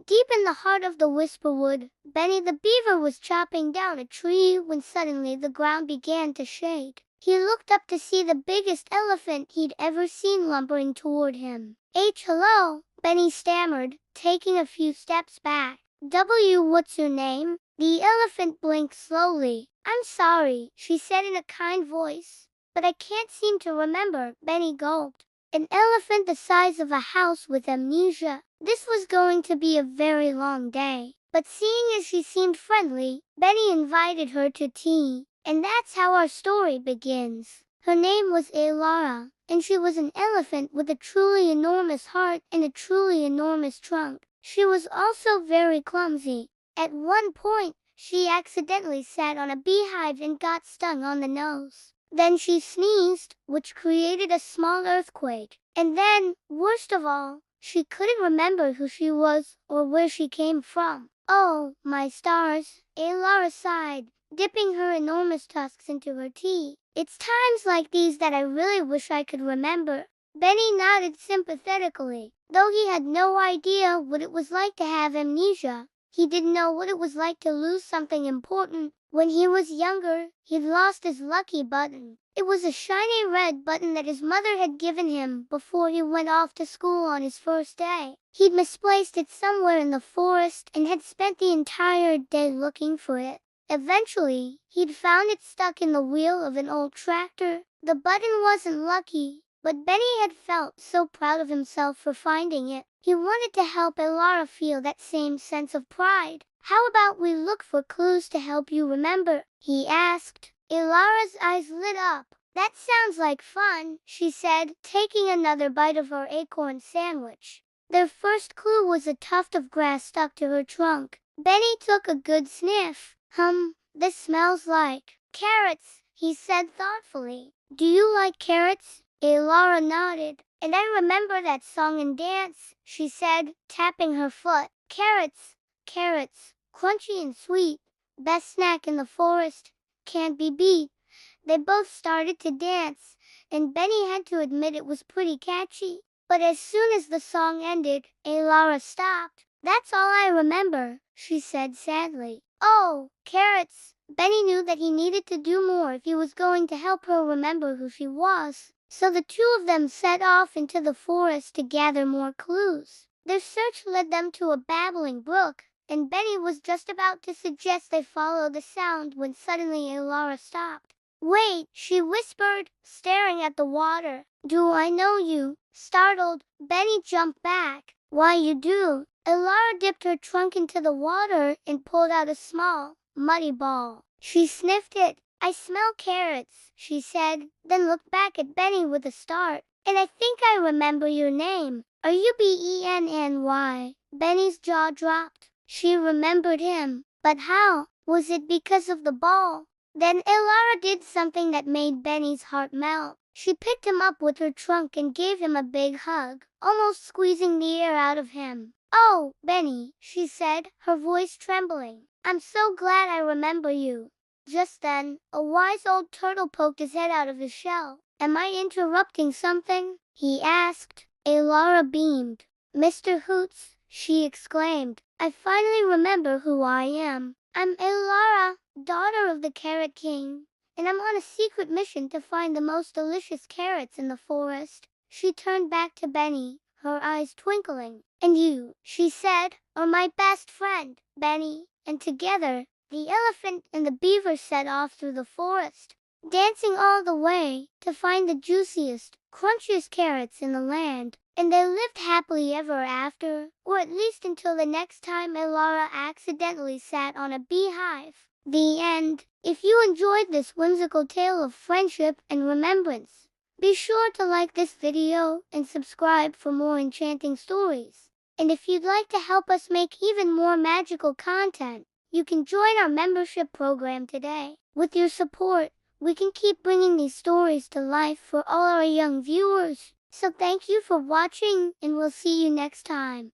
Deep in the heart of the Whisperwood, Benny the Beaver was chopping down a tree when suddenly the ground began to shake. He looked up to see the biggest elephant he'd ever seen lumbering toward him. Hello, Benny stammered, taking a few steps back. What's your name? The elephant blinked slowly. I'm sorry, she said in a kind voice, but I can't seem to remember. Benny gulped. An elephant the size of a house with amnesia. This was going to be a very long day, but seeing as she seemed friendly, Benny invited her to tea. And that's how our story begins. Her name was Alara, and she was an elephant with a truly enormous heart and a truly enormous trunk. She was also very clumsy. At one point, she accidentally sat on a beehive and got stung on the nose. Then she sneezed, which created a small earthquake. And then, worst of all, she couldn't remember who she was or where she came from. Oh, my stars, Alara sighed, dipping her enormous tusks into her tea. It's times like these that I really wish I could remember. Benny nodded sympathetically. Though he had no idea what it was like to have amnesia, he didn't know what it was like to lose something important. When he was younger, he'd lost his lucky button. It was a shiny red button that his mother had given him before he went off to school on his first day. He'd misplaced it somewhere in the forest and had spent the entire day looking for it. Eventually, he'd found it stuck in the wheel of an old tractor. The button wasn't lucky, but Benny had felt so proud of himself for finding it. He wanted to help Alara feel that same sense of pride. How about we look for clues to help you remember? He asked. Alara's eyes lit up. That sounds like fun, she said, taking another bite of her acorn sandwich. Their first clue was a tuft of grass stuck to her trunk. Benny took a good sniff. This smells like carrots, he said thoughtfully. Do you like carrots? Alara nodded. And I remember that song and dance, she said, tapping her foot. Carrots, carrots, crunchy and sweet, best snack in the forest, can't be beat. They both started to dance, and Benny had to admit it was pretty catchy. But as soon as the song ended, Alara stopped. That's all I remember, she said sadly. Oh, carrots. Benny knew that he needed to do more if he was going to help her remember who she was. So the two of them set off into the forest to gather more clues. Their search led them to a babbling brook, and Benny was just about to suggest they follow the sound when suddenly Alara stopped. Wait, she whispered, staring at the water. Do I know you? Startled, Benny jumped back. Why, you do. Alara dipped her trunk into the water and pulled out a small, muddy ball. She sniffed it. I smell carrots, she said, then looked back at Benny with a start. And I think I remember your name. Are you Benny? Benny's jaw dropped. She remembered him. But how? Was it because of the ball? Then Alara did something that made Benny's heart melt. She picked him up with her trunk and gave him a big hug, almost squeezing the air out of him. Oh, Benny, she said, her voice trembling. I'm so glad I remember you. Just then, a wise old turtle poked his head out of his shell. Am I interrupting something? He asked. Alara beamed. Mr. Hoots, she exclaimed. I finally remember who I am. I'm Alara, daughter of the Carrot King, and I'm on a secret mission to find the most delicious carrots in the forest. She turned back to Benny, her eyes twinkling. And you, she said, are my best friend, Benny. And together, the elephant and the beaver set off through the forest, dancing all the way to find the juiciest, crunchiest carrots in the land. And they lived happily ever after, or at least until the next time Alara accidentally sat on a beehive. The end. If you enjoyed this whimsical tale of friendship and remembrance, be sure to like this video and subscribe for more enchanting stories. And if you'd like to help us make even more magical content, you can join our membership program today. With your support, we can keep bringing these stories to life for all our young viewers. So thank you for watching, and we'll see you next time.